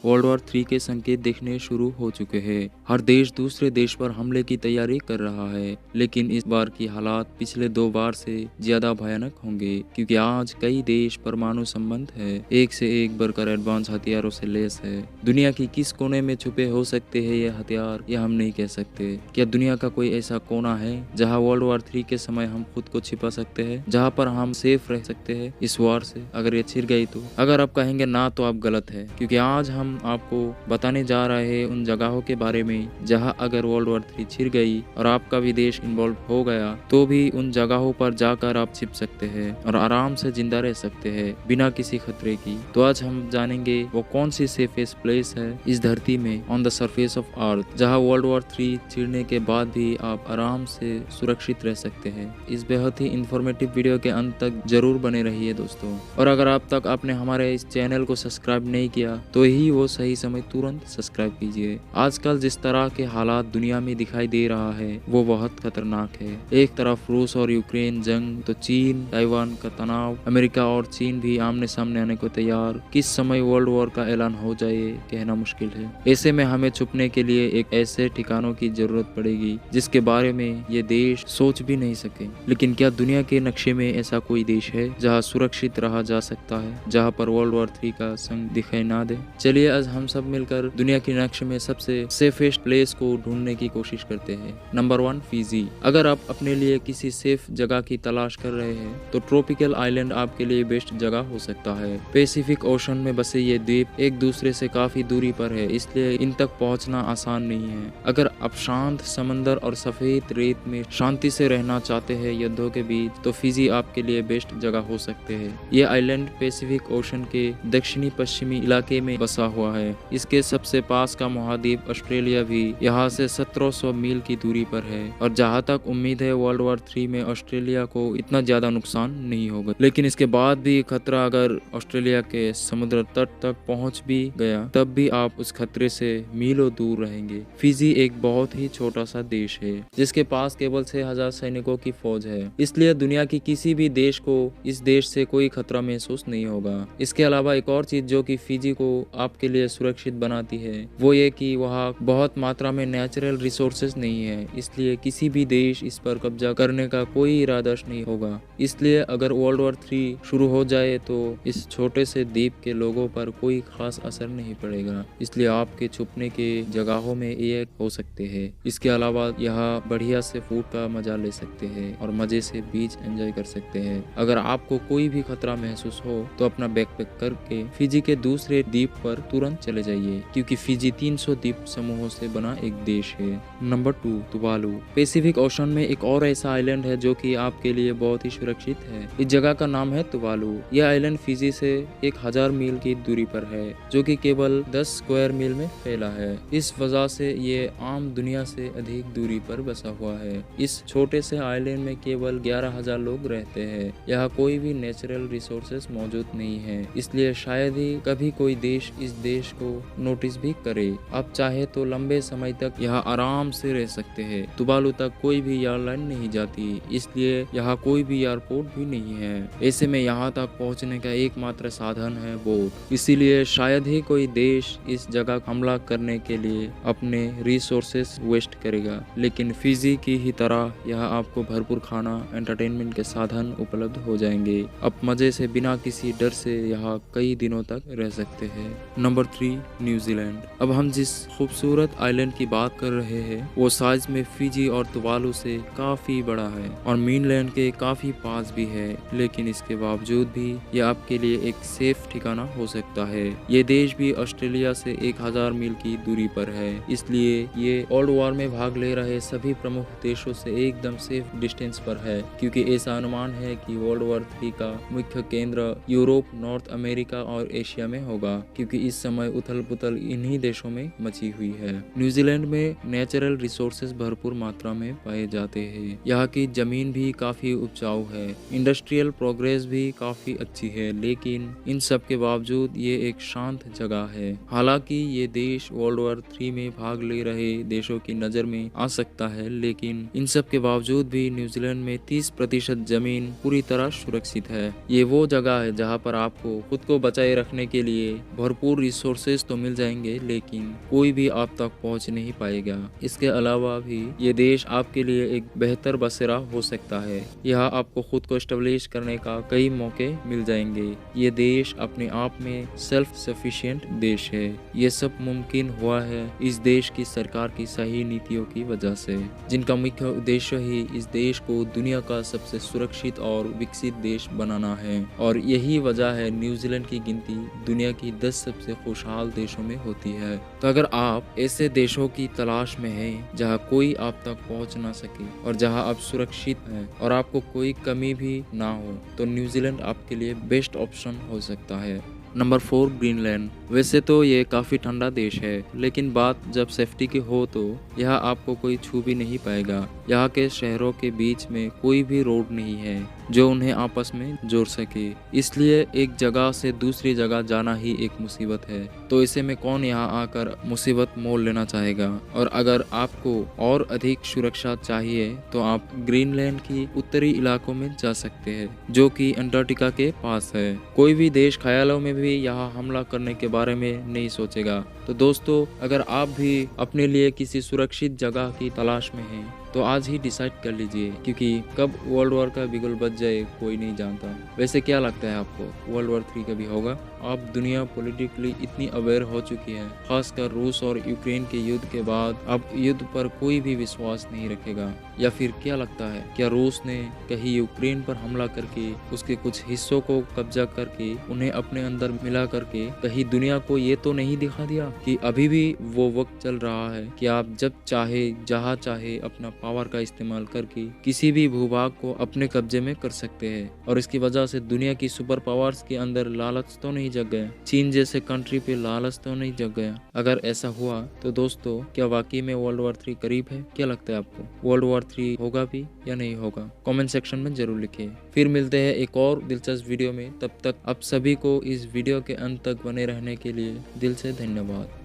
World war 3 के संकेत दिखने शुरू हो चुके हैं। हर देश दूसरे देश पर हमले की तैयारी कर रहा है, लेकिन इस बार की हालात पिछले 2 बार से ज्यादा भयानक होंगे, क्योंकि आज कई देश परमाणु संबंध है, एक से एक बढ़कर एडवांस हथियारों से लैस है। दुनिया की किस कोने में छुपे हो सकते हैं ये हथियार, यह हम नहीं कह सकते। क्या दुनिया का कोई ऐसा कोना है जहाँ वर्ल्ड वॉर 3 के समय हम खुद को छिपा सकते हैं, जहाँ पर हम सेफ रह सकते हैं इस वॉर से, अगर ये छिड़ गई तो? अगर आप कहेंगे ना तो आप गलत है, क्योंकि आज हम आपको बताने जा रहे हैं उन जगहों के बारे में जहाँ अगर वर्ल्ड वॉर 3 छिड़ गई और आपका भी देश इन्वॉल्व हो गया तो भी उन जगहों पर जाकर आप छिप सकते हैं और आराम से जिंदा रह सकते हैं बिना किसी खतरे की। तो आज हम जानेंगे वो कौन सी सेफेस्ट प्लेस है इस धरती में, on the surface of earth, जहाँ वर्ल्ड वॉर 3 छिड़ने के बाद भी आप आराम से सुरक्षित रह सकते हैं। इस बेहद ही इंफॉर्मेटिव वीडियो के अंत तक जरूर बने रहिए दोस्तों। और अगर अब तक आपने हमारे इस चैनल को सब्सक्राइब नहीं किया तो ही वो सही समय तुरंत सब्सक्राइब कीजिए। आजकल जिस तरह के हालात दुनिया में दिखाई दे रहा है वो बहुत खतरनाक है। एक तरफ रूस और यूक्रेन जंग, तो चीन ताइवान का तनाव, अमेरिका और चीन भी आमने सामने आने को तैयार। किस समय वर्ल्ड वॉर का ऐलान हो जाए कहना मुश्किल है। ऐसे में हमें छुपने के लिए एक ऐसे ठिकानों की जरूरत पड़ेगी जिसके बारे में ये देश सोच भी नहीं सके। लेकिन क्या दुनिया के नक्शे में ऐसा कोई देश है जहाँ सुरक्षित रहा जा सकता है, जहाँ पर वर्ल्ड वॉर 3 का संग दिखाई ना दे? चलिए आज हम सब मिलकर दुनिया के नक्शे में सबसे सेफेस्ट प्लेस को ढूंढने की कोशिश करते हैं। Number 1, Fiji. अगर आप अपने लिए किसी सेफ जगह की तलाश कर रहे हैं तो ट्रॉपिकल आइलैंड आपके लिए बेस्ट जगह हो सकता है। पैसिफिक ओशन में बसे ये द्वीप एक दूसरे से काफी दूरी पर है, इसलिए इन तक पहुंचना आसान नहीं है। अगर आप शांत समंदर और सफेद रेत में शांति से रहना चाहते हैं युद्धों के बीच, तो फिजी आपके लिए बेस्ट जगह हो सकते हैं। ये आइलैंड पैसिफिक ओशन के दक्षिणी पश्चिमी इलाके में बसा हुआ है। इसके सबसे पास का महाद्वीप ऑस्ट्रेलिया भी यहाँ से 1700 मील की दूरी पर है, और जहाँ तक उम्मीद है वर्ल्ड वॉर 3 में ऑस्ट्रेलिया को इतना ज्यादा नुकसान नहीं होगा। लेकिन इसके बाद भी खतरा, अगर ऑस्ट्रेलिया के समुद्र तट तक पहुँच भी गया तब भी आप उस खतरे से मीलों दूर रहेंगे। फिजी एक बहुत ही छोटा सा देश है जिसके पास केवल 6000 सैनिकों की फौज है, इसलिए दुनिया की किसी भी देश को इस देश से कोई खतरा महसूस नहीं होगा। इसके अलावा एक और चीज जो कि फिजी को आपके लिए सुरक्षित बनाती है वो ये कि वहाँ बहुत मात्रा में नेचुरल रिसोर्सेज नहीं है, इसलिए किसी भी देश इस पर कब्जा करने का कोई इरादा नहीं होगा। इसलिए अगर वर्ल्ड वॉर 3 शुरू हो जाए तो इस छोटे से द्वीप के लोगों पर कोई खास असर नहीं पड़ेगा, इसलिए आपके छुपने के जगहों में ये हो सकते हैं। इसके अलावा यहाँ बढ़िया से फूड का मजा ले सकते हैं और मजे से बीच एंजॉय कर सकते हैं। अगर आपको कोई भी खतरा महसूस हो तो अपना बैकपैक करके फिजी के दूसरे द्वीप पर तुरंत चले जाइए, क्योंकि फिजी 300 द्वीप समूहों से बना एक देश है। Number 2, Tuvalu. पैसिफिक ओशन में एक और ऐसा आइलैंड है जो कि आपके लिए बहुत ही सुरक्षित है। इस जगह का नाम है तुवालू। यह आइलैंड फिजी से 1000 मील की दूरी पर है, जो कि केवल 10 स्क्वायर मील में फैला है। इस वजह से ये आम दुनिया से अधिक दूरी पर बसा हुआ है। इस छोटे से आइलैंड में केवल 11000 लोग रहते हैं। यहाँ कोई भी नेचुरल रिसोर्सेज मौजूद नहीं है, इसलिए शायद ही कभी कोई देश इस देश को नोटिस भी करे। आप चाहे तो लंबे समय तक यहाँ आराम से रह सकते हैं। तुवालू तक कोई भी एयरलाइन नहीं जाती, इसलिए यहाँ कोई भी एयरपोर्ट भी नहीं है। ऐसे में यहाँ तक पहुँचने का एकमात्र साधन है बोट, इसीलिए शायद ही कोई देश इस जगह हमला करने के लिए अपने रिसोर्सेज वेस्ट करेगा। लेकिन फिजी की ही तरह यहाँ आपको भरपूर खाना, एंटरटेनमेंट के साधन उपलब्ध हो जाएंगे। आप मजे से बिना किसी डर से यहाँ कई दिनों तक रह सकते हैं। Number 3, New Zealand. अब हम जिस खूबसूरत आइलैंड की बात कर रहे हैं वो साइज में फिजी और तुवालू से काफी बड़ा है और मेनलैंड के काफी पास भी है, लेकिन इसके बावजूद भी ये आपके लिए एक सेफ ठिकाना हो सकता है। ये देश भी ऑस्ट्रेलिया से 1000 मील की दूरी पर है, इसलिए ये वर्ल्ड वॉर में भाग ले रहे सभी प्रमुख देशों से एकदम सेफ डिस्टेंस पर है, क्योंकि ऐसा अनुमान है कि वर्ल्ड वॉर 3 का मुख्य केंद्र यूरोप, नॉर्थ अमेरिका और एशिया में होगा, क्योंकि इस समय उथल पुथल इन्हीं देशों में मची हुई है। न्यूजीलैंड में नेचुरल रिसोर्सेज भरपूर मात्रा में पाए जाते हैं। यहाँ की जमीन भी काफी उपजाऊ है, इंडस्ट्रियल प्रोग्रेस भी काफी अच्छी है, लेकिन इन सब के बावजूद ये एक शांत जगह है। हालांकि ये देश वर्ल्ड वॉर 3 में भाग ले रहे देशों की नजर में आ सकता है, लेकिन इन सब के बावजूद भी न्यूजीलैंड में 30% जमीन पूरी तरह सुरक्षित है। ये वो जगह है जहाँ पर आपको खुद को बचाए रखने के लिए भरपूर रिसोर्सेज तो मिल जाएंगे, लेकिन कोई भी आप तक पहुंच नहीं पाएगा। इसके अलावा भी ये देश आपके लिए एक बेहतर बसेरा हो सकता है। यहाँ आपको खुद को एस्टेब्लिश करने का कई मौके मिल जाएंगे। ये देश अपने आप में सेल्फ सफिशिएंट देश है। ये सब मुमकिन हुआ है इस देश की सरकार की सही नीतियों की वजह से, जिनका मुख्य उद्देश्य ही इस देश को दुनिया का सबसे सुरक्षित और विकसित देश बनाना है। और यही वजह है न्यूजीलैंड की गिनती दुनिया की 10 सबसे खुशहाल देशों में होती है। तो अगर आप ऐसे देशों की तलाश में हैं जहां कोई आप तक पहुंच ना सके और जहां आप सुरक्षित हैं और आपको कोई कमी भी ना हो, तो न्यूजीलैंड आपके लिए बेस्ट ऑप्शन हो सकता है। Number 4, Greenland. वैसे तो ये काफ़ी ठंडा देश है, लेकिन बात जब सेफ्टी की हो तो यहाँ आपको कोई छू भी नहीं पाएगा। यहाँ के शहरों के बीच में कोई भी रोड नहीं है जो उन्हें आपस में जोड़ सके, इसलिए एक जगह से दूसरी जगह जाना ही एक मुसीबत है। तो ऐसे में कौन यहाँ आकर मुसीबत मोल लेना चाहेगा। और अगर आपको और अधिक सुरक्षा चाहिए तो आप ग्रीनलैंड की उत्तरी इलाकों में जा सकते हैं, जो कि अंटार्कटिका के पास है। कोई भी देश ख्यालों में भी यहाँ हमला करने के बारे में नहीं सोचेगा। तो दोस्तों, अगर आप भी अपने लिए किसी सुरक्षित जगह की तलाश में हैं तो आज ही डिसाइड कर लीजिए, क्योंकि कब वर्ल्ड वॉर का बिगुल बज जाए कोई नहीं जानता। वैसे क्या लगता है आपको, वर्ल्ड वॉर 3 कभी होगा? अब दुनिया पॉलिटिकली इतनी अवेयर हो चुकी है, खासकर रूस और यूक्रेन के युद्ध के बाद अब युद्ध पर कोई भी विश्वास नहीं रखेगा। या फिर क्या लगता है, क्या रूस ने कहीं यूक्रेन पर हमला करके उसके कुछ हिस्सों को कब्जा करके उन्हें अपने अंदर मिला करके कहीं दुनिया को ये तो नहीं दिखा दिया कि अभी भी वो वक्त चल रहा है कि आप जब चाहे जहाँ चाहे अपना पावर का इस्तेमाल करके किसी भी भूभाग को अपने कब्जे में कर सकते हैं। और इसकी वजह से दुनिया की सुपर पावर्स के अंदर लालच तो नहीं जग गया, चीन जैसे कंट्री पे लालच तो नहीं जग गया। अगर ऐसा हुआ तो दोस्तों, क्या वाकई में वर्ल्ड वॉर 3 करीब है? क्या लगता है आपको, वर्ल्ड वॉर 3 होगा भी या नहीं होगा? कमेंट सेक्शन में जरूर लिखिए। फिर मिलते हैं एक और दिलचस्प वीडियो में। तब तक आप सभी को इस वीडियो के अंत तक बने रहने के लिए दिल से धन्यवाद।